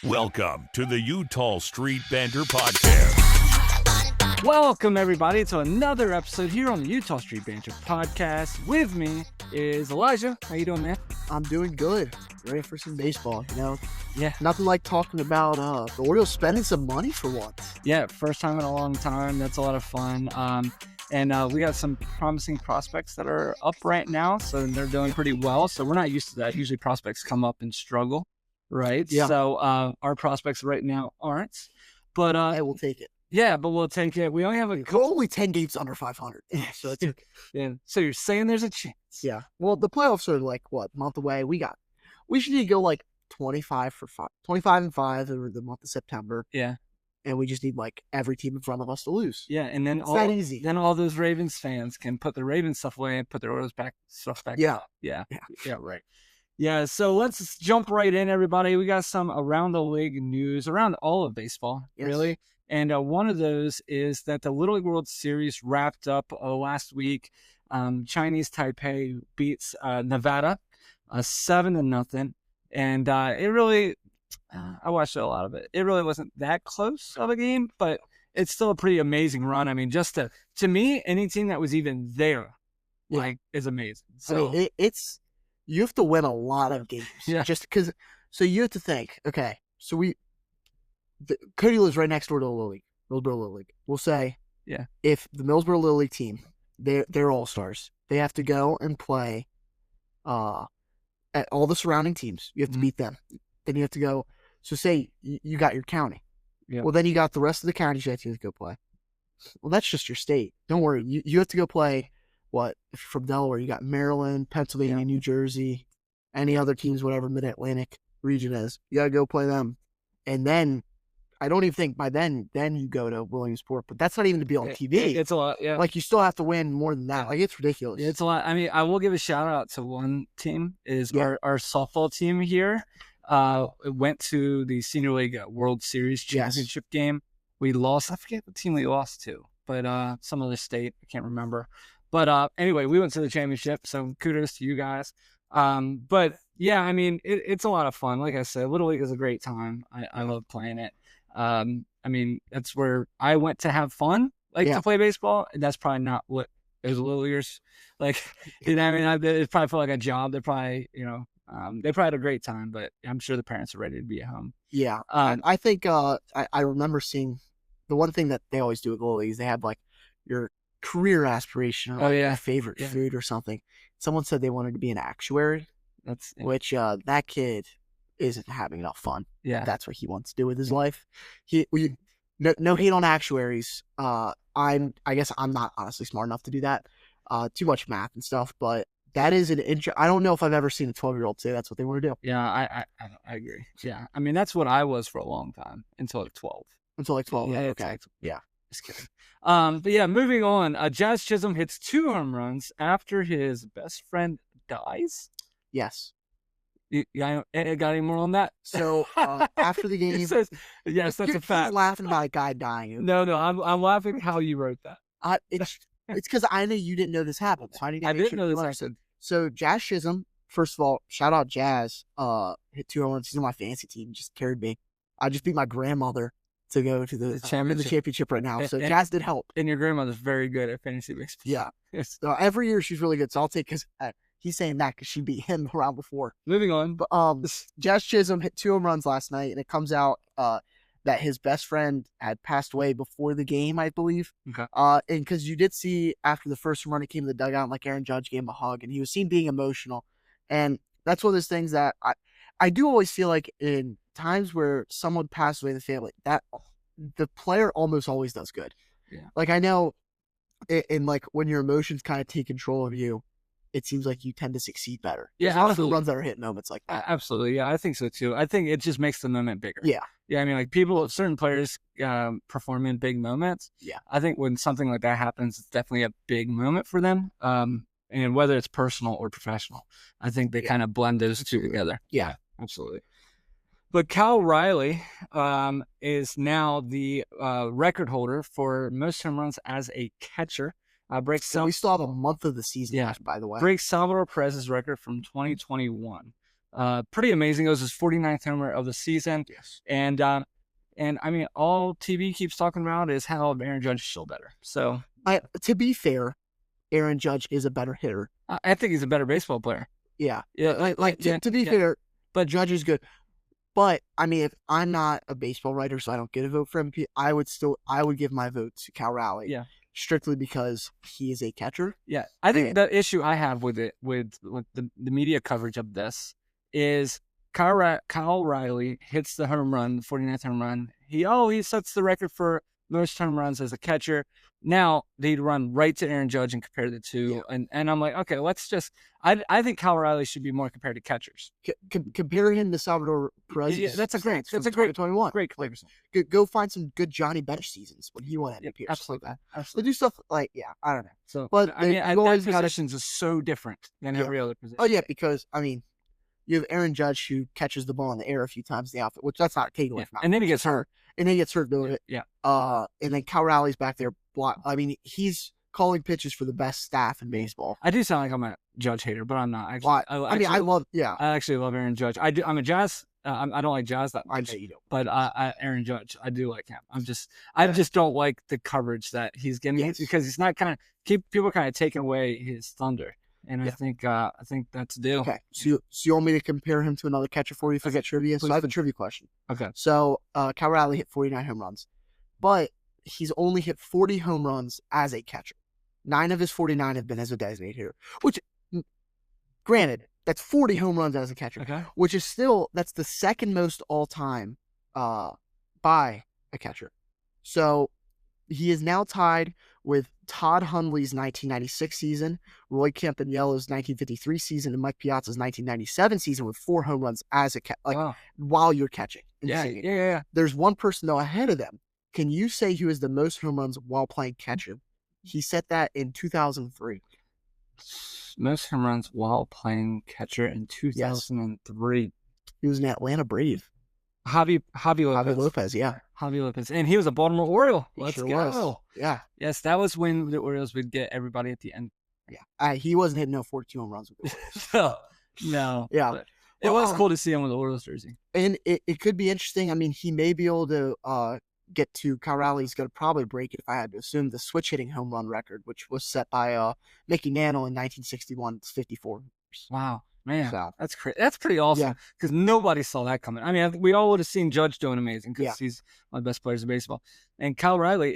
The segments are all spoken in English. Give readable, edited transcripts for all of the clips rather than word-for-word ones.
Welcome to the Eutaw Street Banter podcast. Welcome, everybody, to another episode here on the Eutaw Street Banter podcast. With me is Elijah. How you doing, man? I'm doing good. Ready for some baseball, you know? Yeah. Nothing like talking about the Orioles spending some money for once. Yeah, first time in a long time. That's a lot of fun. And we got some promising prospects that are up right now, so they're doing pretty well. So we're not used to that. Usually prospects come up and struggle, right? Yeah. So our prospects right now aren't. But Hey, we'll take it. yeah, but we'll take it. We only have a We're only 10 games under 500. So it's okay. yeah. So you're saying there's a chance? Yeah. Well, the playoffs are like, what, a month away? We should need to go like 25 and 5 over the month of September. Yeah. And we just need like every team in front of us to lose. Yeah, and then It's that easy. Then all those Ravens fans can put the Ravens stuff away and put their Orioles stuff back. Yeah. Yeah, right. Yeah, so let's jump right in, everybody. We got some around the league news, around all of baseball, Yes. really. And one of those is that the Little League World Series wrapped up last week. Chinese Taipei beats Nevada 7-0, and it really. I watched a lot of it. It really wasn't that close of a game, but it's still a pretty amazing run. I mean, just to me, any team that was even there, is amazing. So I mean, it's you have to win a lot of games. Yeah. Just because. So you have to think, okay, so Cody lives right next door to the Little League, Millsboro Little League. We'll say, Yeah. if the Millsboro Little League team, they're all-stars. They have to go and play at all the surrounding teams. You have to beat them. Then you have to go. So say you got your county. Yeah. Well, then you got the rest of the counties you have to go play. Well, that's just your state. Don't worry. You have to go play, if you're from Delaware, you got Maryland, Pennsylvania, New Jersey, any other teams, whatever Mid-Atlantic region is. You got to go play them. And then, I don't even think by then you go to Williamsport, but that's not even to be on TV. It's a lot, yeah. Like, you still have to win more than that. Like, it's ridiculous. It's a lot. I mean, I will give a shout out to one team, is our softball team here. Went to the Senior League World Series championship game. We lost. I forget what team we lost to, but some other state. I can't remember. But anyway, we went to the championship, so kudos to you guys. But yeah, I mean, it's a lot of fun. Like I said, Little League is a great time. I love playing it. I mean, that's where I went to have fun, to play baseball. And that's probably not what is Little Leaguers like. You know, I mean, it probably felt like a job. They're probably, they probably had a great time, but I'm sure the parents are ready to be at home. Yeah. I think I remember seeing the one thing that they always do at Little League is they have like your career aspiration or your favorite food or something. Someone said they wanted to be an actuary, which that kid isn't having enough fun. Yeah. That's what he wants to do with his life. No hate on actuaries. I guess I'm not honestly smart enough to do that. Too much math and stuff, but that is I don't know if I've ever seen a 12-year-old say that's what they want to do. Yeah, I agree. Yeah. I mean, that's what I was for a long time, until like 12. Until like 12. Yeah, okay. Yeah. Just kidding. But yeah, moving on. Jazz Chisholm hits 2 home runs after his best friend dies. Yes. You got any more on that? So after the game, yes, that's a fact. You're laughing about a guy dying. No, I'm laughing how you wrote that. It's because I know you didn't know this happened. So I didn't know this happened. So Jazz Chisholm, first of all, shout out Jazz. Hit 2 home runs. He's on my fantasy team. Just carried me. I just beat my grandmother to go to the championship right now. So Jazz did help. And your grandmother's very good at fantasy baseball. Yeah. Yes. So every year she's really good. So I'll take because he's saying that because she beat him around before. Moving on. But Jazz Chisholm hit 2 home runs last night, and it comes out that his best friend had passed away before the game, I believe. Okay. And because you did see after the first home run, he came to the dugout, like Aaron Judge gave him a hug, and he was seen being emotional. And that's one of those things that I do always feel like in times where someone passed away in the family, that the player almost always does good. Yeah. Like I know, in like when your emotions kind of take control of you, it seems like you tend to succeed better. Yeah, There's a lot of runs that are hitting moments like that. Absolutely. Yeah, I think so too. I think it just makes the moment bigger. Yeah. Yeah, I mean, like certain players perform in big moments. Yeah. I think when something like that happens, it's definitely a big moment for them. And whether it's personal or professional, I think they kind of blend those two together. Yeah. Absolutely. But Cal Riley is now the record holder for most home runs as a catcher. We still have a month of the season left, by the way. Breaks Salvador Perez's record from 2021. Pretty amazing. It was his 49th homer of the season. Yes. And I mean, all TV keeps talking about is how Aaron Judge is still better. So to be fair, Aaron Judge is a better hitter. I think he's a better baseball player. Yeah. Yeah. To be fair, but Judge is good. But I mean, if I'm not a baseball writer, so I don't get a vote for MVP, I would give my vote to Cal Raleigh. Yeah. Strictly because he is a catcher. Yeah. I think the issue I have with it, with the media coverage of this, is Kyle Riley hits the home run, the 49th home run. He sets the record for most home runs as a catcher. Now they'd run right to Aaron Judge and compare the two. Yeah. And I'm like, okay, let's just I think Kyle Riley should be more compared to catchers. Compare him to Salvador Perez. Yeah, that's a great 2021. Great players. Go find some good Johnny Bench seasons when he won MVP. Yeah, absolutely. Absolutely. They do stuff like I don't know. So, but I mean, that positions is so different than every other position. Oh yeah, because I mean, you have Aaron Judge who catches the ball in the air a few times in the outfit, which that's not taken away from him. And then he gets hurt. doing it. Yeah. And then Cal Riley's back there. I mean, he's calling pitches for the best staff in baseball. I do sound like I'm a Judge hater, but I'm not. Actually, I actually love Aaron Judge. I'm a Jazz. I don't like Jazz that much. I know you don't. But Aaron Judge, I do like him. I just don't like the coverage that he's getting because he's not people kind of taking away his thunder. And I think that's the deal. Okay, so you want me to compare him to another catcher for you for trivia? So I have a trivia question. Okay. So Cal Raleigh hit 49 home runs, but he's only hit 40 home runs as a catcher. 9 of his 49 have been as a designated hitter, which, granted, that's 40 home runs as a catcher, okay. Which is still, that's the second most all time by a catcher. So he is now tied with Todd Hundley's 1996 season, Roy Camden Yellow's 1953 season, and Mike Piazza's 1997 season with 4 home runs as a catcher, while you're catching. Yeah. There's one person though ahead of them. Can you say who has the most home runs while playing catcher? He set that in 2003. Most home runs while playing catcher in 2003. Yes. He was an Atlanta Brave. Javi Lopez. Yeah. Javi Lopez. And he was a Baltimore Oriole. Let's go. Yeah. Yes, that was when the Orioles would get everybody at the end. Yeah. He wasn't hitting no 42 home runs with the Orioles. No. Yeah. It was cool to see him with the Orioles jersey. And it could be interesting. I mean, he may be able to get to Cal Riley's going to probably break it, if I had to assume, the switch hitting home run record, which was set by Mickey Mantle in 1961. It's 54. Wow. Man, so, that's crazy. That's pretty awesome because nobody saw that coming. I mean, we all would have seen Judge doing amazing because he's one of the best players in baseball. And Kyle Riley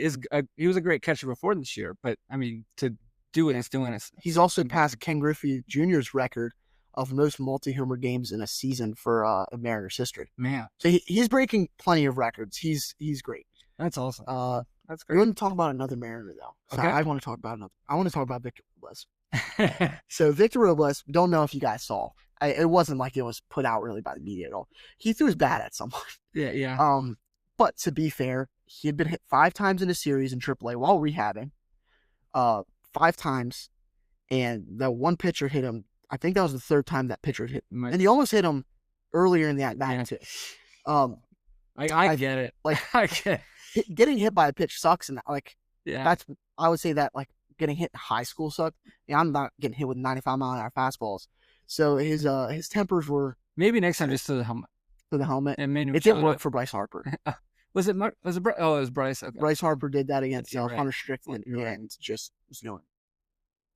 he was a great catcher before this year, but I mean, to do what he's doing, he's also passed Ken Griffey Jr.'s record of most multi-homer games in a season for Mariners history. Man, so he's breaking plenty of records. He's great. That's awesome. That's great. We want to talk about another Mariner though. So okay. I want to talk about Victor Robles. So Victor Robles, don't know if you guys saw. It wasn't like it was put out really by the media at all. He threw his bat at someone. Yeah. But to be fair, he had been hit 5 times in a series in AAA while rehabbing. 5 times, and that one pitcher hit him. I think that was the 3rd time that pitcher hit him, and he almost hit him earlier in the at-bat too. I get it. Like I get it. Getting hit by a pitch sucks, and that's I would say that getting hit in high school sucked. Yeah, I'm not getting hit with 95-mile-an-hour fastballs. So his tempers were maybe next time just to the helmet. To the helmet. And it didn't work for Bryce Harper. Was it Bryce? Oh, it was Bryce. Okay. Bryce Harper did that against Hunter Strickland, and just was doing.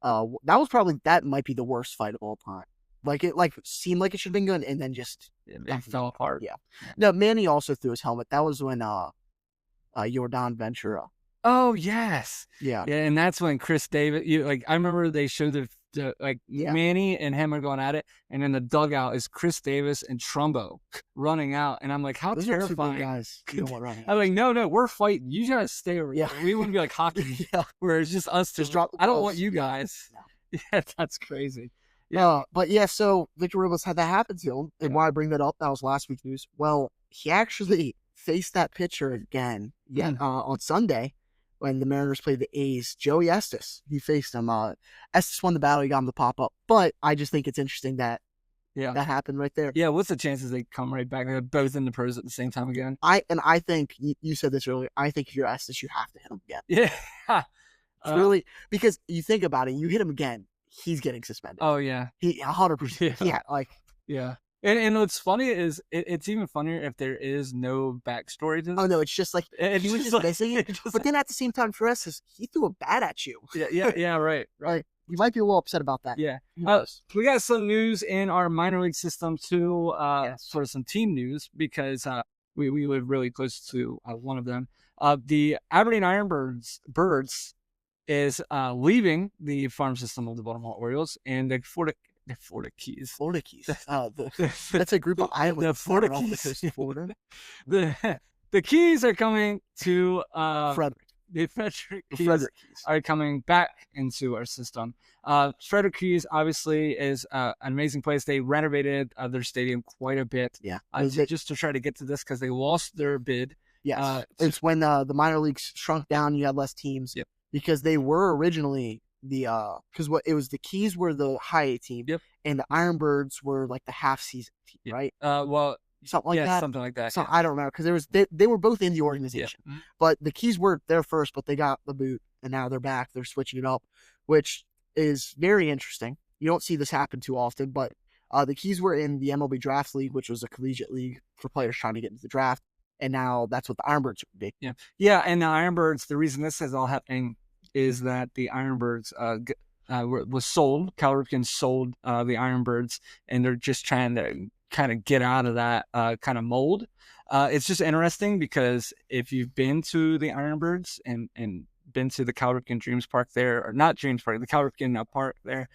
That might be the worst fight of all time. It seemed like it should have been good, and then just it fell apart. Yeah. No, Manny also threw his helmet. That was when Jordan Ventura. Oh yes. Yeah. Yeah, and that's when Chris Davis. I remember they showed the Manny and him are going at it, and in the dugout is Chris Davis and Trumbo running out, and I'm like, how those terrifying! Are 2 guys. You don't want running. I'm like, no, we're fighting. You guys stay over. Yeah. We wouldn't be like hockey, where it's just us. Just drop. I don't want you guys. No. Yeah, that's crazy. Yeah, but so Victor Robles had that happen to him, and why I bring that up? That was last week's news. Well, he actually faced that pitcher again. On Sunday. When the Mariners played the A's, Joey Estes, he faced him. Estes won the battle. He got him the pop-up. But I just think it's interesting that that happened right there. Yeah, what's the chances they come right back? They're both in the pros at the same time again. I think, you said this earlier, I think if you're Estes, you have to hit him again. Yeah. It's really, because you think about it, you hit him again, he's getting suspended. Oh, yeah. He 100%. Yeah. Yeah. Yeah. And what's funny is it's even funnier if there is no backstory to this. Oh no, it's just like he was just missing it. But then at the same time, for us, he threw a bat at you. Yeah, right. Right. You might be a little upset about that. Yeah. Who knows? We got some news in our minor league system too, sort of some team news because we live really close to one of them. The Aberdeen Ironbirds is leaving the farm system of the Baltimore Orioles, and the Florida Keys. Florida Keys. That's a group of islands. The Florida off the Keys. coast of Florida. The Keys are coming to Frederick. The Frederick Keys are coming back into our system. Frederick Keys obviously is an amazing place. They renovated their stadium quite a bit. Yeah. Just to try to get to this because they lost their bid. Yes. It's when the minor leagues shrunk down, you had less teams. Yep. Because they were originally because it was the Keys were the high A team. Yep. And the Ironbirds were like the half season team, Yep. right? Something like that. Something like that. So I don't remember because they were both in the organization, but the Keys were there first, but they got the boot, and now they're back. They're switching it up, which is very interesting. You don't see this happen too often, but the Keys were in the MLB Draft League, which was a collegiate league for players trying to get into the draft, and now that's what the Ironbirds would be. Yeah, and the Ironbirds. The reason this is all happening is that the Ironbirds was sold. Cal Ripken sold the Ironbirds, and they're just trying to kind of get out of that kind of mold. It's just interesting because if you've been to the Ironbirds and been to the Cal Ripken Dreams Park there, or not Dreams Park, the Cal Ripken Park there,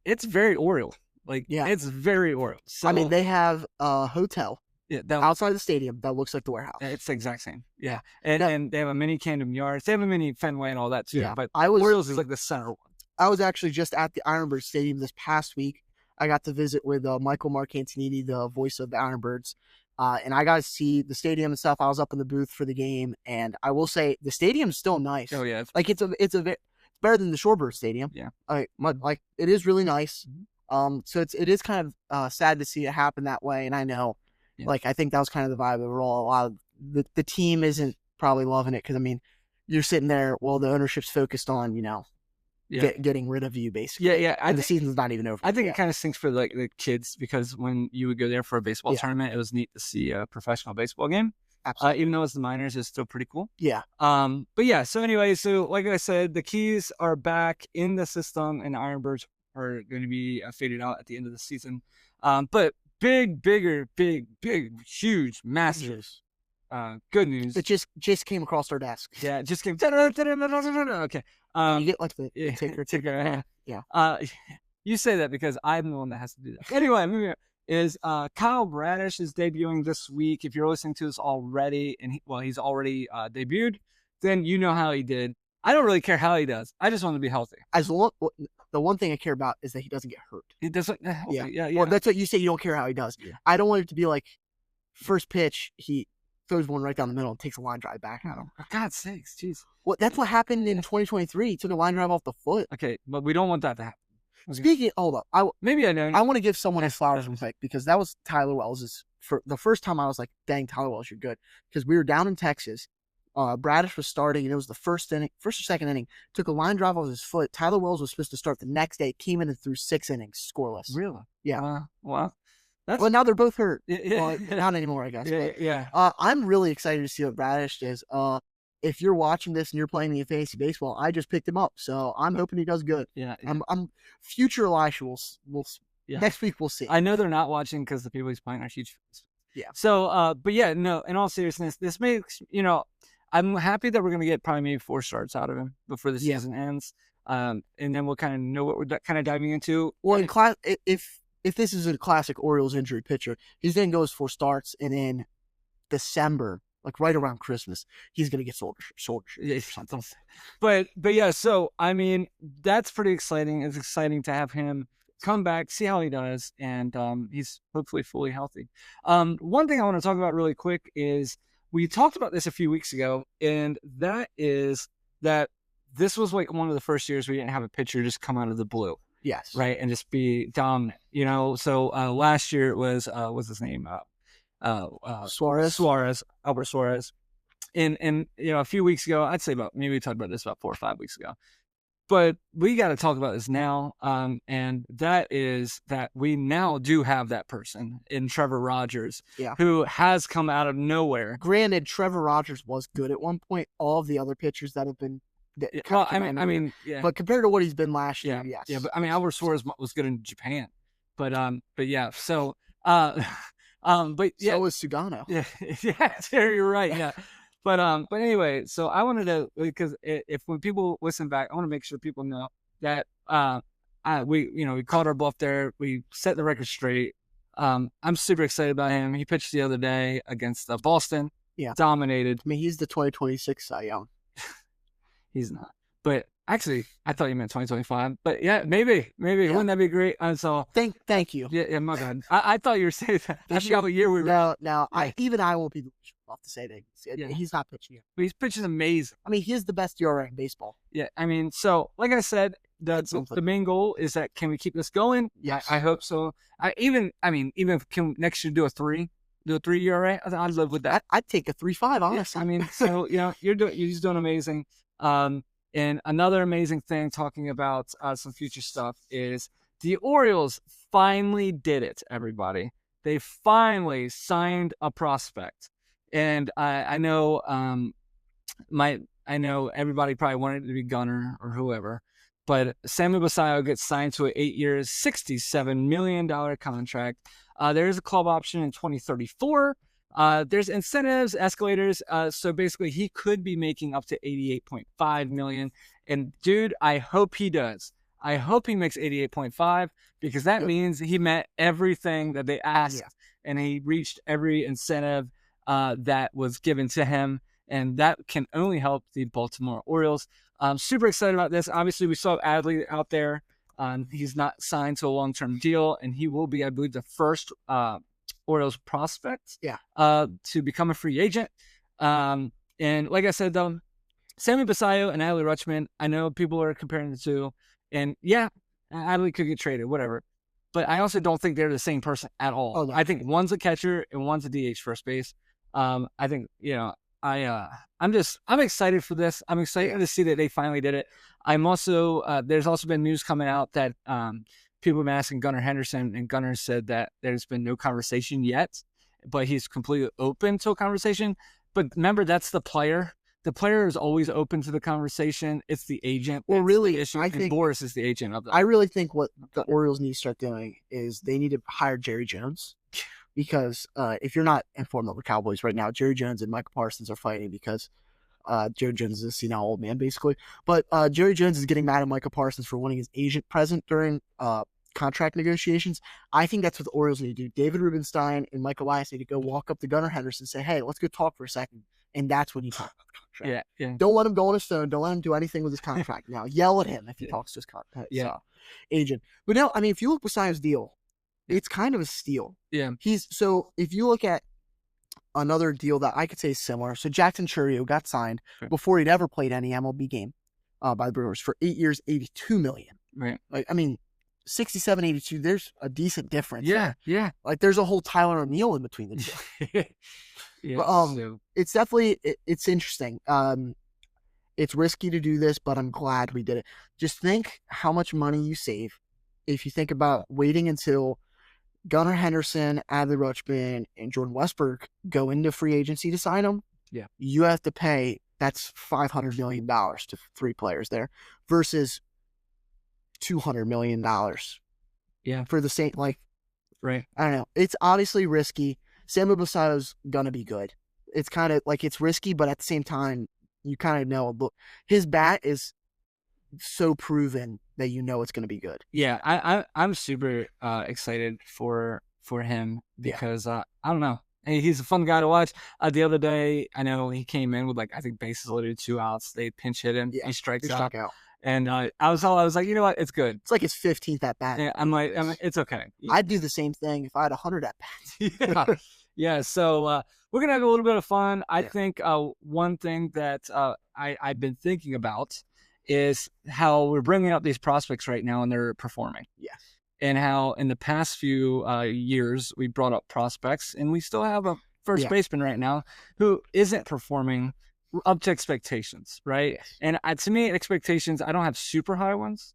it's very Oriole. It's very Oriole. So, I mean, they have a hotel outside the stadium that looks like the warehouse. It's the exact same. Yeah. And they have a mini Camden Yards. They have a mini Fenway and all that too. Yeah. But Orioles is like the center one. I was actually just at the Ironbirds Stadium this past week. I got to visit with Michael Marcantonini, the voice of the Ironbirds, and I got to see the stadium and stuff. I was up in the booth for the game, and I will say the stadium's still nice. Oh yeah, it's better than the Shorebird Stadium. Yeah, it is really nice. So it is kind of sad to see it happen that way, and I know, I think that was kind of the vibe overall. A lot of the team isn't probably loving it because I mean, you're sitting there while the ownership's focused on getting rid of you, basically. Yeah. The season's not even over. I think it kind of stinks for the kids because when you would go there for a baseball tournament, it was neat to see a professional baseball game. Absolutely. Even though it's the minors, it's still pretty cool. Yeah. But yeah. So anyway, like I said, the Keys are back in the system, and the Ironbirds are going to be faded out at the end of the season. But big, huge, massive. Good news. It just came across our desk. Yeah, it just came. Okay. You get like the ticker. Yeah. You say that because I'm the one that has to do that. Anyway, moving on is Kyle Bradish is debuting this week. If you're listening to this already, and he's already debuted, then you know how he did. I don't really care how he does. I just want to be healthy. The one thing I care about is that he doesn't get hurt. He doesn't. Yeah. Well, that's what you say. You don't care how he does. Yeah. I don't want it to be like first pitch he throws one right down the middle and takes a line drive back at him. For God's sakes, jeez. Well, that's what happened in 2023. He took a line drive off the foot. Okay, but we don't want that to happen. Okay. Hold up. Maybe I know. I want to give someone his flowers real quick because that was Tyler Wells'. For the first time, I was like, "Dang, Tyler Wells, you're good." Because we were down in Texas. Bradish was starting, and it was the first or second inning. Took a line drive off his foot. Tyler Wells was supposed to start the next day. Came in and threw 6 innings, scoreless. Really? Yeah. Well, now they're both hurt. Yeah. Well, not anymore, I guess. Yeah. I'm really excited to see what Bradish does. If you're watching this and you're playing the fantasy baseball, I just picked him up, so I'm hoping he does good. Yeah. I'm future Elisha. We'll next week we'll see. I know they're not watching because the people he's playing are huge fans. Yeah. So, but yeah, no. In all seriousness, this makes I'm happy that we're gonna get probably maybe 4 starts out of him before the season ends. And then we'll kind of know what we're kind of diving into. Well, if this is a classic Orioles injury pitcher, he's then goes 4 starts, and in December, like right around Christmas, he's gonna get shoulder or something. But yeah, so I mean that's pretty exciting. It's exciting to have him come back, see how he does, and he's hopefully fully healthy. One thing I want to talk about really quick is we talked about this a few weeks ago, and that is that this was like one of the first years we didn't have a pitcher just come out of the blue. Yes. Right, and just be dominant. So last year it was what's his name? Suarez. Albert Suarez. And a few weeks ago, I'd say maybe we talked about this about 4 or 5 weeks ago. But we got to talk about this now, and that is that we now do have that person in Trevor Rogers, who has come out of nowhere. Granted, Trevor Rogers was good at one point. All of the other pitchers that have been, yeah. But compared to what he's been last year, yes. Yeah, but I mean, Albert Suarez was good in Japan, but yeah. So, but yeah, so was Sugano. Yeah, you're right. Yeah. But anyway, so I wanted to, because if when people listen back, I want to make sure people know that we called our bluff there. We set the record straight. I'm super excited about him. He pitched the other day against Boston. Yeah, dominated. I mean, he's the 2026 Cy Young. He's not. But actually, I thought you meant 2025. But yeah, maybe. Yeah. Wouldn't that be great? So thank you. Yeah, my bad. I thought you were saying that. I forgot what year we were. No. I won't be off to say that. He's not pitching yet. But he's pitching amazing. I mean, he is the best ERA in baseball. Yeah, I mean, so like I said, the main goal is that can we keep this going? Yeah, I hope so. Even if can next year do a 3 ERA, I'd live with that. I'd take a 3.5, honestly. I mean, so you're doing amazing. And another amazing thing, talking about some future stuff, is the Orioles finally did it. Everybody, they finally signed a prospect, and I know everybody probably wanted it to be Gunnar or whoever, but Samuel Basallo gets signed to an 8 years, $67 million contract. There is a club option in 2034. There's incentives, escalators. So basically he could be making up to $88.5 million. And dude, I hope he does. I hope he makes 88.5, because that means he met everything that they asked, and he reached every incentive that was given to him. And that can only help the Baltimore Orioles. I'm super excited about this. Obviously, we saw Adley out there. He's not signed to a long-term deal, and he will be, I believe, the first Orioles prospect to become a free agent. And like I said, though, Sammy Basallo and Adley Rutschman, I know people are comparing the two, and Adley could get traded, whatever. But I also don't think they're the same person at all. Oh, no. I think one's a catcher and one's a DH first base. I think, I'm excited for this. I'm excited to see that they finally did it. I'm also, there's also been news coming out that people have been asking Gunnar Henderson, and Gunnar said that there's been no conversation yet, but he's completely open to a conversation. But remember, that's the player. The player is always open to the conversation. It's the agent. Well, really, I think Boris is the agent of the. I really think what the Orioles need to start doing is they need to hire Jerry Jones, because if you're not informed of the Cowboys right now, Jerry Jones and Michael Parsons are fighting because Jerry Jones is a senile old man, basically. But Jerry Jones is getting mad at Michael Parsons for wanting his agent present during contract negotiations. I think that's what the Orioles need to do. David Rubenstein and Michael Elias need to go walk up to Gunnar Henderson and say, hey, let's go talk for a second. And that's when you talk about the contract. Yeah. Don't let him go on his phone. Don't let him do anything with his contract. Now, yell at him if he talks to his agent. But no, I mean, if you look beside his deal, it's kind of a steal. Yeah. So if you look at another deal that I could say is similar, so Jackson Chourio got signed before he'd ever played any MLB game by the Brewers for 8 years, $82 million. Right. Like, I mean, 67, 82, there's a decent difference. Yeah. Like, there's a whole Tyler O'Neill in between the two. But, it's definitely, it's interesting. It's risky to do this, but I'm glad we did it. Just think how much money you save if you think about waiting until Gunnar Henderson, Adley Rutschman, and Jordan Westbrook go into free agency to sign them. Yeah. You have to pay, that's $500 million to 3 players there versus $200 million. Yeah. For the same, right. I don't know. It's obviously risky. Samuel Basallo's going to be good. It's kind of like, it's risky, but at the same time, you kind of know, look, his bat is so proven that you know it's going to be good. Yeah, I'm super excited for him because I don't know. He's a fun guy to watch. The other day, I know he came in with I think bases loaded, 2 outs. They pinch hit him. Yeah, he strikes out. And I was like, you know what? It's good. It's like his 15th at bat. Yeah, I'm like, it's okay. I'd do the same thing if I had 100 at bats. Yeah. So we're gonna have a little bit of fun. I think one thing that I've been thinking about is how we're bringing up these prospects right now and they're performing. Yes. And how in the past few years we brought up prospects and we still have a first baseman right now who isn't performing up to expectations, right? Yes. And to me, expectations, I don't have super high ones,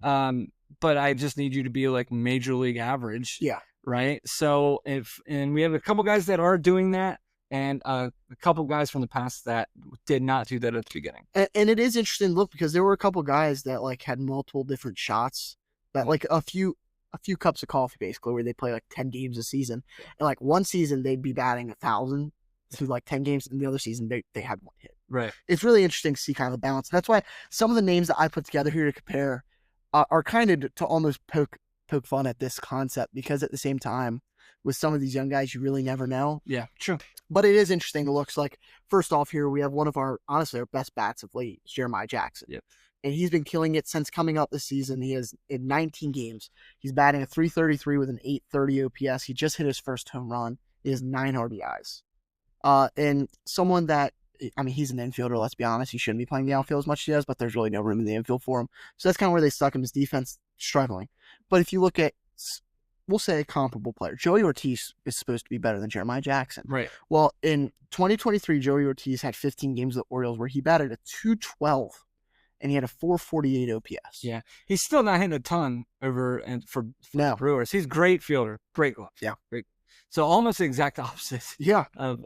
but I just need you to be like major league average. Yeah. Right. So and we have a couple guys that are doing that, and a couple guys from the past that did not do that at the beginning. And it is interesting to look because there were a couple guys that like had multiple different shots that like a few cups of coffee basically where they play like 10 games a season. And like one season they'd be batting 1,000 through like 10 games, and the other season they had one hit. Right. It's really interesting to see kind of the balance. That's why some of the names that I put together here to compare are kind of to almost poke fun at this concept, because at the same time, with some of these young guys, you really never know. Yeah, true. But it is interesting to look. Like, first off, here we have one of our best bats of late, Jeremiah Jackson. Yep. And he's been killing it since coming up this season. He has, in 19 games, he's batting a .333 with an .830 OPS. He just hit his first home run. He has 9 RBIs. And someone that, I mean, he's an infielder, let's be honest. He shouldn't be playing the outfield as much as he does, but there's really no room in the infield for him. So that's kind of where they stuck him. His defense struggling. But if you look at, we'll say a comparable player, Joey Ortiz is supposed to be better than Jeremiah Jackson. Right. Well, in 2023, Joey Ortiz had 15 games with the Orioles where he batted a .212 and he had a .448 OPS. Yeah. He's still not hitting a ton over for No. Brewers. He's great fielder. Great glove. Yeah. Great. So almost the exact opposite. Yeah. I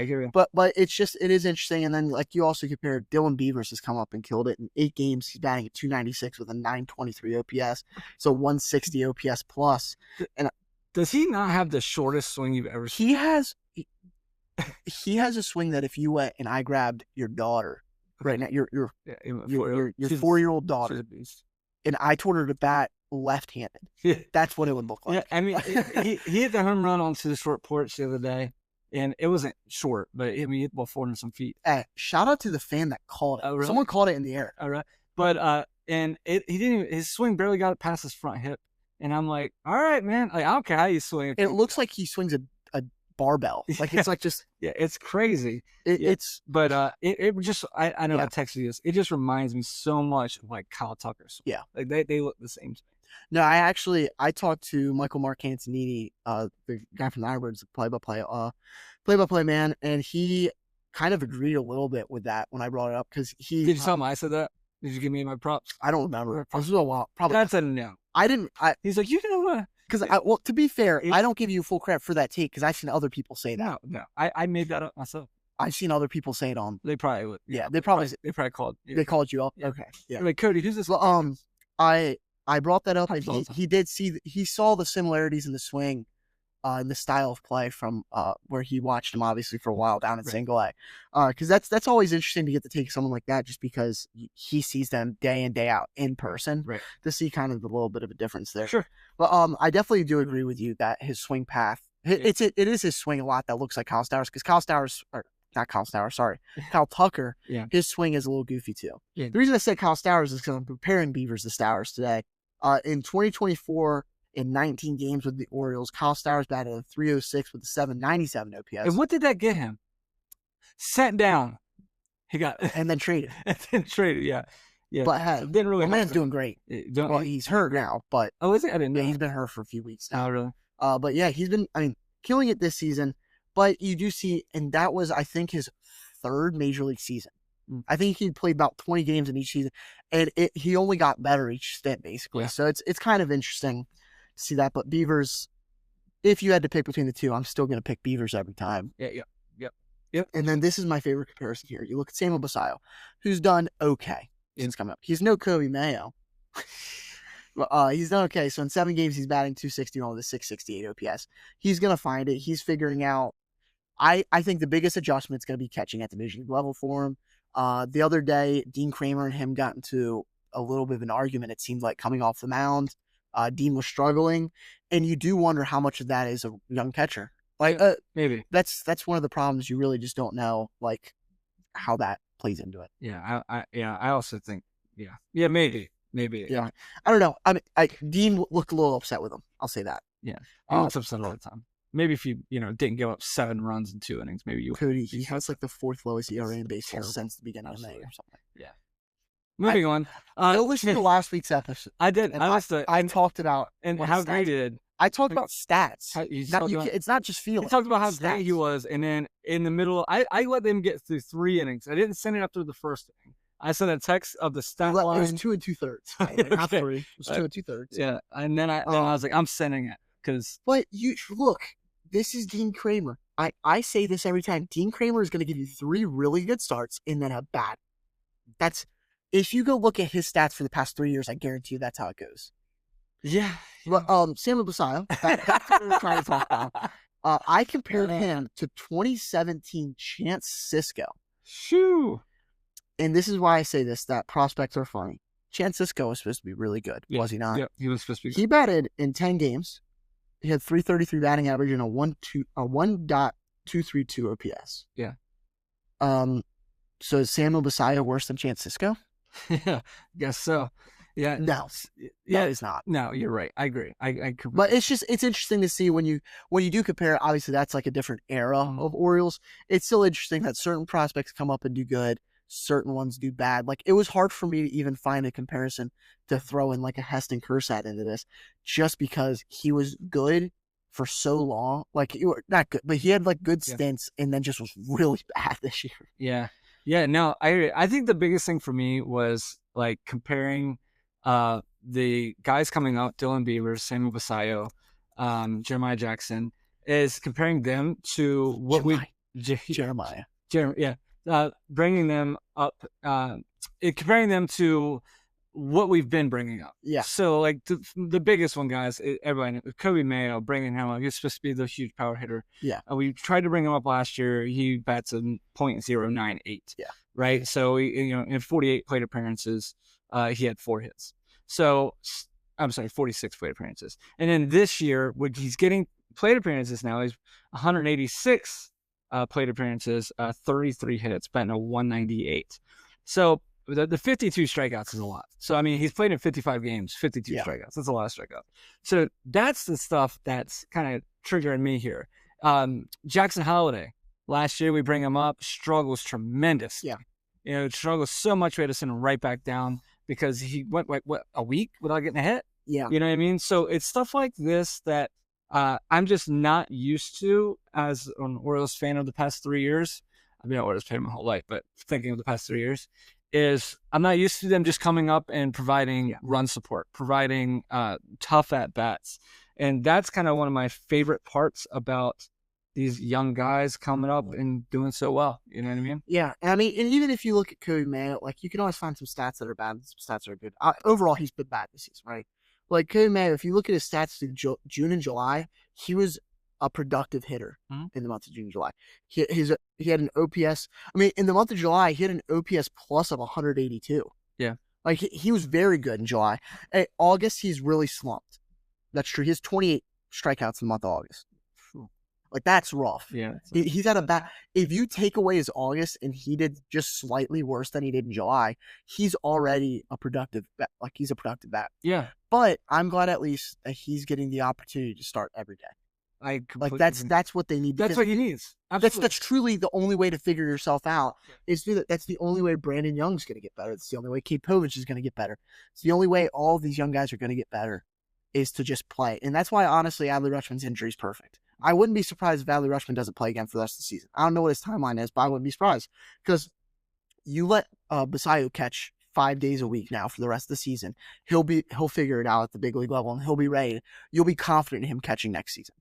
hear you. But it is interesting. And then like you also compare Dylan Beavers has come up and killed it in 8 games. He's batting at .296 with a .923 OPS. So 160 OPS plus. And does he not have the shortest swing you've ever seen? He has a swing that if you went and I grabbed your daughter right now, your 4-year-old daughter, and I told her to bat left-handed, that's what it would look like. Yeah, I mean, he hit the home run onto the short porch the other day, and it wasn't short, but he hit the ball 400 some feet. Shout out to the fan that called it. Oh, really? Someone called it in the air. All right, but and he didn't. His swing barely got it past his front hip, and I'm like, all right, man, like I don't care how you swing. It looks like he swings a barbell. Like it's like just it's crazy. It just I know Yeah. I texted you this. It just reminds me so much of like Kyle Tucker's. Yeah. Like they look the same to me. No, I talked to Michael Marcantonini, the guy from the Ironbirds, the play-by-play man, and he kind of agreed a little bit with that when I brought it up because he. Did you tell him I said that? Did you give me my props? I don't remember. This was a while. Probably. That's a no. I didn't. He's like, you know what? Because well, to be fair, I don't give you full credit for that take because I've seen other people say that. No. I made that up myself. I've seen other people say it on. They probably would. Yeah, they probably called. Yeah. they called you up. Yeah. Okay, yeah. Like, Cody, who's this? Well, I brought that up, and Awesome. he saw the similarities in the swing, in the style of play from where he watched him obviously for a while down in Single A, because that's always interesting to get to take someone like that just because he sees them day in day out in person, Right. to see kind of a little bit of a difference there. Sure. But I definitely do agree with you that his swing path, it is his swing a lot that looks like Kyle Stowers, because Kyle Tucker, Yeah. his swing is a little goofy too. Yeah. The reason I said Kyle Stowers is because I'm comparing Beavers to Stowers today. In 2024, in 19 games with the Orioles, Kyle Stowers batted a .306 with a .797 OPS. And what did that get him? Sat down. He got and then traded. and then traded. Yeah. But hey, didn't really. the man's doing great. Well, he's hurt now, but Oh, is it? I didn't know. yeah, he's been hurt for a few weeks now. Oh, really? But yeah, he's been, killing it this season. But you do see, and that was, I think, his 3rd major league season. I think he played about 20 games in each season, and he only got better each stint, basically. Yeah. So it's kind of interesting to see that. But Beavers, if you had to pick between the two, I'm still going to pick Beavers every time. Yep. And then this is my favorite comparison here. You look at Samuel Basallo, who's done okay since coming up. He's no Kobe Mayo. He's done okay. So in 7 games, he's batting .261 with a .668 OPS. He's going to find it. He's figuring out. I think the biggest adjustment is going to be catching at the major league level for him. The other day, Dean Kramer and him got into a little bit of an argument, it seemed like, coming off the mound. Dean was struggling, and you do wonder how much of that is a young catcher. Like, Maybe. that's one of the problems. You really just don't know, like, how that plays into it. Yeah. I also think. Yeah. Maybe. Yeah. I don't know. Dean looked a little upset with him. I'll say that. Yeah. He looks upset all the time. Maybe if you didn't give up 7 runs in 2 innings, maybe you. Cody, he has like the 4th lowest ERA in baseball Terrible. since the beginning Absolutely. of May or something. Yeah. Moving on. I listened to last week's episode. I did. And I listened to it. I talked about and what how his great stats- he did. I talked about stats. It's not just feeling. He talked about how Stats. great he was, and then in the middle, I let them get through 3 innings. I didn't send it after the first inning. I sent a text of the stat line. It was 2 2/3. Not 3. It was 2 2/3. Yeah, and then I was like, I'm sending it because. But you look, this is Dean Kramer. I say this every time. Dean Kramer is going to give you 3 really good starts and then a bad. If you go look at his stats for the past 3 years, I guarantee you that's how it goes. Yeah. But Samuel Basallo, that's what we're trying to talk about. I compared him to 2017 Chance Sisco. Shoo. And this is why I say this, that prospects are funny. Chance Sisco was supposed to be really good, was he not? Yeah, he was supposed to be good. He batted in 10 games. He had 333 batting average and a 1.232 OPS. Yeah. So is Samuel Basallo worse than Chance Sisco? Yeah, guess so. Yeah. No, it's not. No, you're right. I agree. But it's interesting to see when you do compare. Obviously, that's like a different era of Orioles. It's still interesting that certain prospects come up and do good, certain ones do bad. Like it was hard for me to even find a comparison to throw in like a Heston Kjerstad into this, just because he was good for so long. Like you were not good, but he had like good stints and then just was really bad this year. Yeah. Yeah. No, I think the biggest thing for me was like comparing the guys coming up, Dylan Beavers, Samuel Basallo, Jeremiah Jackson, is comparing them to what Jeremiah. Bringing them up, comparing them to what we've been bringing up. Yeah. So like the biggest one, guys, everybody knows, Kobe Mayo, bringing him up. He's supposed to be the huge power hitter. Yeah. We tried to bring him up last year. He bats a .098. Yeah. Right. So in 48 plate appearances, he had 4 hits. So I'm sorry, 46 plate appearances. And then this year, when he's getting plate appearances now, he's 186 plate appearances, 33 hits, batting a 198. So the 52 strikeouts is a lot. So, I mean, he's played in 55 games, 52 strikeouts. That's a lot of strikeouts. So that's the stuff that's kind of triggering me here. Jackson Holliday, last year we bring him up, struggles tremendous. Yeah. Struggles so much we had to send him right back down because he went, a week without getting a hit? Yeah. You know what I mean? So it's stuff like this that I'm just not used to as an Orioles fan of the past 3 years. I've been an Orioles fan my whole life, but thinking of the past 3 years, is I'm not used to them just coming up and providing run support, providing tough at-bats. And that's kind of one of my favorite parts about these young guys coming up and doing so well. You know what I mean? Yeah. I mean, and even if you look at Kobe Mayo, like you can always find some stats that are bad and some stats that are good. Overall, he's been bad this season, right? Like Kobe Mayo, if you look at his stats through June and July, he was a productive hitter in the month of June and July. He had an OPS. I mean, in the month of July, he had an OPS plus of 182. Yeah. Like he was very good in July. In August, he's really slumped. That's true. He has 28 strikeouts in the month of August. Like that's rough. Yeah. He's at a bad. If you take away his August and he did just slightly worse than he did in July, he's already a productive bat. Like he's a productive bat. Yeah. But I'm glad at least that he's getting the opportunity to start every day. That's what they need. That's what he needs. Absolutely. That's truly the only way to figure yourself out. Is do that. That's the only way Brandon Young's going to get better. It's the only way Kate Povich is going to get better. It's the only way all of these young guys are going to get better, is to just play. And that's why, honestly, Adley Rutschman's injury is perfect. I wouldn't be surprised if Adley Rutschman doesn't play again for the rest of the season. I don't know what his timeline is, but I wouldn't be surprised because you let Basallo catch 5 days a week now for the rest of the season. He'll figure it out at the big league level and he'll be ready. You'll be confident in him catching next season.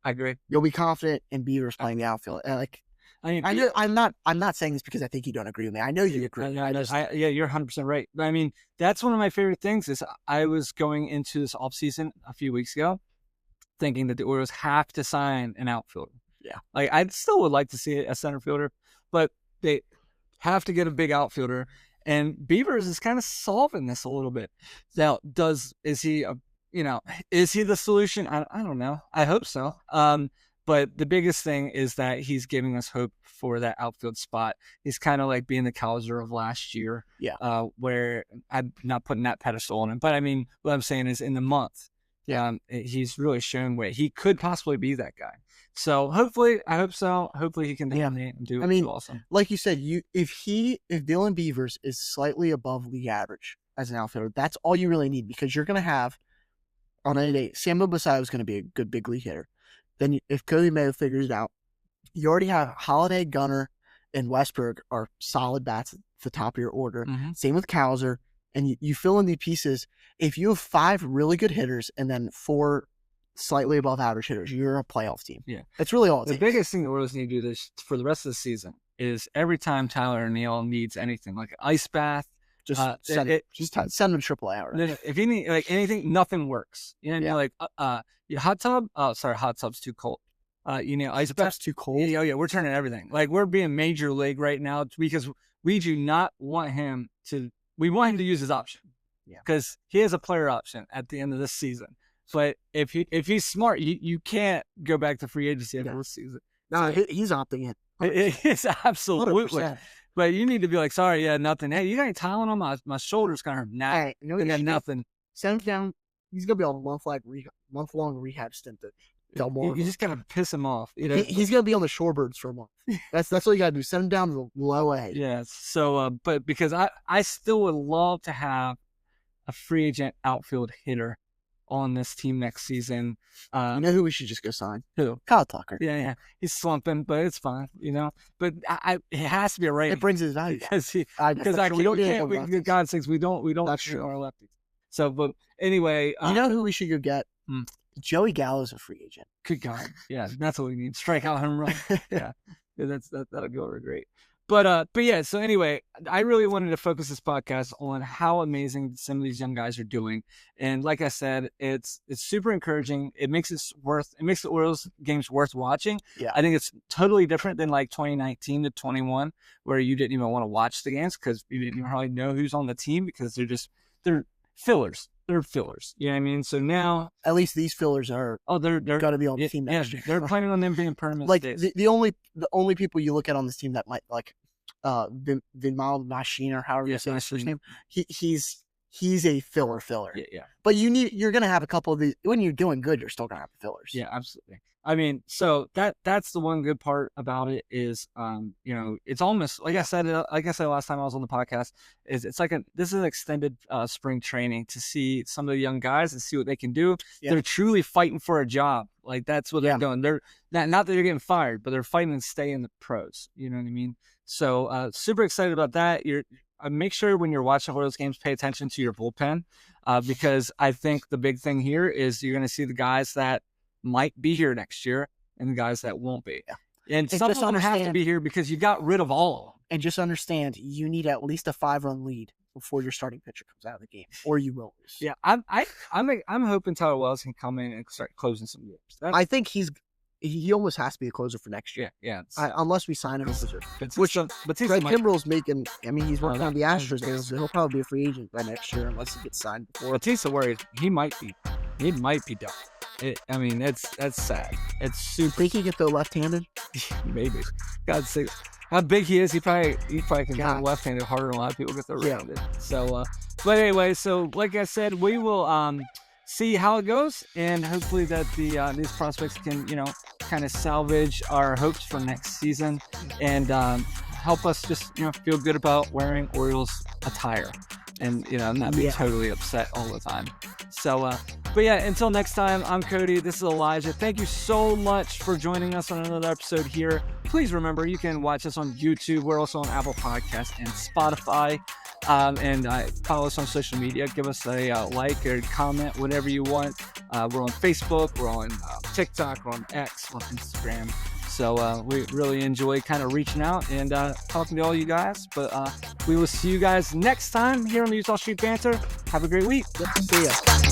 I agree. You'll be confident in Beavers playing the outfield. I'm not saying this because I think you don't agree with me. I know you agree. Yeah, you're 100% right. But I mean, that's one of my favorite things is I was going into this offseason a few weeks ago thinking that the Orioles have to sign an outfielder. Yeah. Like I still would like to see a center fielder, but they have to get a big outfielder. And Beavers is kind of solving this a little bit. Now, is he the solution? I don't know. I hope so. But the biggest thing is that he's giving us hope for that outfield spot. He's kind of like being the Cowser of last year. Yeah. Where I'm not putting that pedestal on him. But I mean, what I'm saying is in the month, he's really shown where he could possibly be that guy. So hopefully, I hope so. Hopefully he can dominate and do awesome. Like you said, if Dylan Beavers is slightly above league average as an outfielder, that's all you really need because you're going to have on any day, Samuel Basallo is going to be a good big league hitter. Then if Cody Mayo figures it out, you already have Holiday, Gunnar, and Westberg are solid bats at the top of your order. Mm-hmm. Same with Cowser. And you fill in the pieces. If you have 5 really good hitters and then 4 slightly above average hitters, you're a playoff team. Yeah. That's really all it The takes. biggest thing the Orioles need to do this for the rest of the season is every time Tyler O'Neill needs anything, like an ice bath, Just send them to AAA already. if you need like anything, nothing works. You know what I mean? Like your hot tub. Oh, sorry, hot tub's too cold. Ice bath. That's too cold. Yeah, we're turning everything. Like we're being major league right now because we do not want him to. We want him to use his option. Yeah. Because he has a player option at the end of this season. But if he's smart, you can't go back to free agency after this season. No, he's opting in. It's absolutely. 100%. But you need to be like, sorry, yeah, nothing. Hey, you got any Tylenol? My shoulder's kind of hurt. Nah, Hey, I got nothing. Send him down. He's gonna be on a month-long rehab stint at Delmore. You just gotta piss him off. You know, He's gonna be on the Shorebirds for a month. That's all you gotta do. Send him down to the low A. yeah. So, but because I still would love to have a free agent outfield hitter on this team next season. You know who we should just go sign? Who? Kyle Tucker. Yeah. He's slumping, but it's fine, But it has to be a right. It brings his value. because we can't. can't. God sakes, we don't. That's true. Our lefties. So, but anyway, You know who we should go get? Joey Gallo's a free agent. good God, yeah, that's what we need. Strikeout, home run. Yeah, that'll go over great. But yeah. So anyway, I really wanted to focus this podcast on how amazing some of these young guys are doing, and like I said, it's super encouraging. It makes the Orioles games worth watching. Yeah. I think it's totally different than like 2019 to 21, where you didn't even want to watch the games because you didn't even really know who's on the team because they're fillers. They're fillers. You know what I mean? So now, At least these fillers are they're got to be on the team next year. they're planning on them being permanent. Like stays. the only people you look at on this team that might like Vimal Machine or however you say his first name. He's a filler. Yeah. But you're gonna have a couple of these when you're doing good. You're still gonna have fillers. Yeah, absolutely. I mean, so that's the one good part about it is, it's almost like I said last time I was on the podcast, is it's like this is an extended spring training to see some of the young guys and see what they can do. Yeah. They're truly fighting for a job. Like that's what they're doing. They're not that they're getting fired, but they're fighting to stay in the pros. You know what I mean? So super excited about that. Make sure when you're watching Orioles games, pay attention to your bullpen because I think the big thing here is you're going to see the guys that might be here next year and the guys that won't be. Yeah. And some of them have to be here because you got rid of all of them. And just understand, you need at least a 5-run lead before your starting pitcher comes out of the game, or you will lose. Yeah, I'm hoping Tyler Wells can come in and start closing some games. I think he almost has to be a closer for next year. Yeah. Unless we sign him a closer. But Greg Kimbrell's making. I mean, he's working on the Astros now, so he'll probably be a free agent by next year unless he gets signed before. Batista worried he might be done. That's sad. It's super. Think he can throw left-handed? Maybe. God's sake, how big he is, he probably can throw left-handed harder than a lot of people get throw right-handed. So, but anyway, so like I said, we will see how it goes, and hopefully that these prospects can kind of salvage our hopes for next season and help us just feel good about wearing Orioles attire. And not be totally upset all the time. So, but yeah, until next time, I'm Cody. This is Elijah. Thank you so much for joining us on another episode here. Please remember, you can watch us on YouTube. We're also on Apple Podcasts and Spotify. And follow us on social media. Give us a like or comment, whatever you want. We're on Facebook. We're on TikTok. We're on X. We're on Instagram. So we really enjoy kind of reaching out and talking to all you guys. But we will see you guys next time here on the Eutaw Street Banter. Have a great week. See ya.